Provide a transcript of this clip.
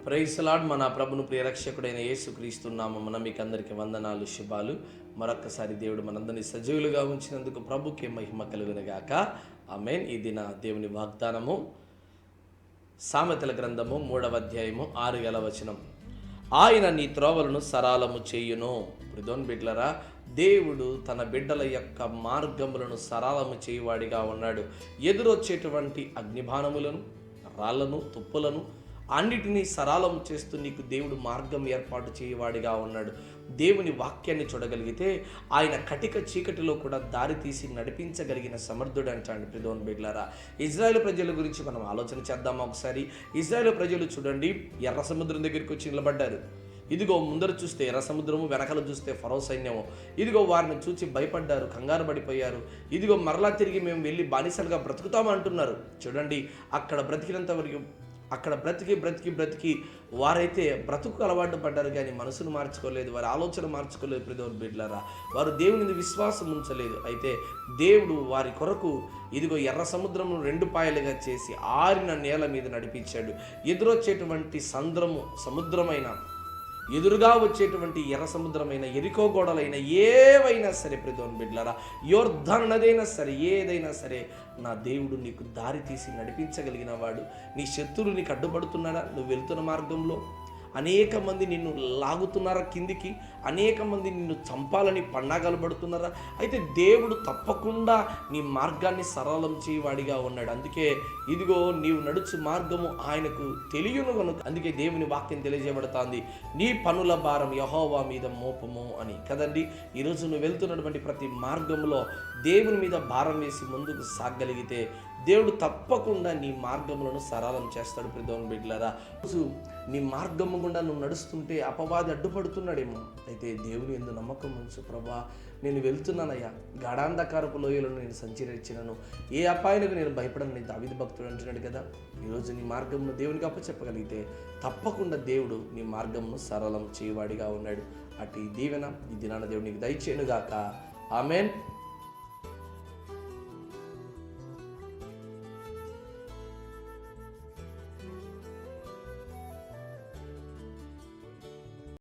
Praise lord. మన ప్రభును ప్రియరక్షకుడైన యేసుక్రీస్తు నామమున మీకు అందరికీ వందనాలు, శుభాలు. మరొక్కసారి దేవుడు మనందరినీ సజీవులుగా ఉంచినందుకు ప్రభుకి మహిమ కలుగునుగాక. ఆమేన్. ఈ దిన దేవుని వాగ్దానము సామెతల గ్రంథము 3వ అధ్యాయము 6వ వచనం. ఆయన నీ త్రోవలను సరాలము చేయును. ప్రిదోన్ బిడ్లరా, దేవుడు తన బిడ్డల యొక్క మార్గములను సరళము చేయువాడిగా ఉన్నాడు. ఎదురొచ్చేటువంటి అగ్నిబాణములను, రాళ్లను, తుప్పులను అన్నిటినీ సరళం చేస్తూ నీకు దేవుడు మార్గం ఏర్పాటు చేయవాడిగా ఉన్నాడు. దేవుని వాక్యాన్ని చూడగలిగితే ఆయన కటిక చీకటిలో కూడా దారి తీసి నడిపించగలిగిన సమర్థుడు అంటాడు. ప్రిదోన్ బిడ్లరా, ఇజ్రాయేల్ ప్రజల గురించి మనం ఆలోచన చేద్దామా ఒకసారి. ఇజ్రాయేల్ ప్రజలు చూడండి, ఎర్ర సముద్రం దగ్గరికి వచ్చి నిలబడ్డారు. ఇదిగో ముందర చూస్తే ఎర్ర సముద్రము, వెనకలు చూస్తే ఫరో సైన్యము. ఇదిగో వారిని చూసి భయపడ్డారు, కంగారు పడిపోయారు. ఇదిగో మరలా తిరిగి మేము వెళ్ళి బానిసలుగా బ్రతుకుతామంటున్నారు. చూడండి, అక్కడ బ్రతికినంత వరకు అక్కడ బ్రతికి వారైతే బ్రతుకు అలవాటు పడ్డారు, కానీ మనసును మార్చుకోలేదు, వారి ఆలోచన మార్చుకోలేదు. ప్రిదోన్ బిడ్లరా, వారు దేవుని విశ్వాసం ఉంచలేదు. అయితే దేవుడు వారి కొరకు ఇదిగో ఎర్ర సముద్రము 2 పాయలుగా చేసి ఆరిన నేల మీద నడిపించాడు. ఎదురొచ్చేటువంటి సముద్రమైన ఎదురుగా వచ్చేటువంటి ఎర్ర సముద్రమైన, ఎరికో గోడలైన ఏవైనా సరే, ప్రిదోన్ బిడ్లరా, యోర్దాను నదైనా సరే, ఏదైనా సరే, నా దేవుడు నీకు దారి తీసి నడిపించగలిగిన వాడు. నీ శత్రువులు నీకు అడ్డుపడుతున్నాడా? నువ్వు వెళ్తున్న మార్గంలో అనేక మంది నిన్ను లాగుతున్నారా కిందికి, అనేక మంది నిన్ను చంపాలని పన్నాగాలు పడుతున్నారా? అయితే దేవుడు తప్పకుండా నీ మార్గాన్ని సరళం చేయవాడిగా ఉన్నాడు. అందుకే ఇదిగో నీవు నడుచు మార్గము ఆయనకు తెలియను కనుక, అందుకే దేవుని వాక్యం తెలియజేయబడుతుంది, నీ పనుల భారం యెహోవా మీద మోపము అని కదండి. ఈరోజు నువ్వు వెళ్తున్నటువంటి ప్రతి మార్గంలో దేవుని మీద భారం వేసి ముందుకు సాగలిగితే దేవుడు తప్పకుండా నీ మార్గములను సరళం చేస్తాడు. ప్రిదోన్ బిడ్లరా, రోజు నీ మార్గము గుండా నువ్వు నడుస్తుంటే అపవాది అడ్డుపడుతున్నాడేమో. అయితే దేవుని యందు నమ్మకం ఉంచు. ప్రభా, నేను వెళ్తున్నానయ్యా, గాఢాంధకారపు లోయలను నేను సంచరించినను, ఏ అపాయానికి నేను భయపడను దావీదు భక్తుడు అంటున్నాడు కదా. ఈరోజు నీ మార్గమును దేవునికి అప్పచెప్పగలిగితే తప్పకుండా దేవుడు నీ మార్గమును సరళం చేయవాడిగా ఉన్నాడు. అటు దీవెన ఈ దినాన దేవుడు నీకు దయచేయునుగాక. ఆమేన్.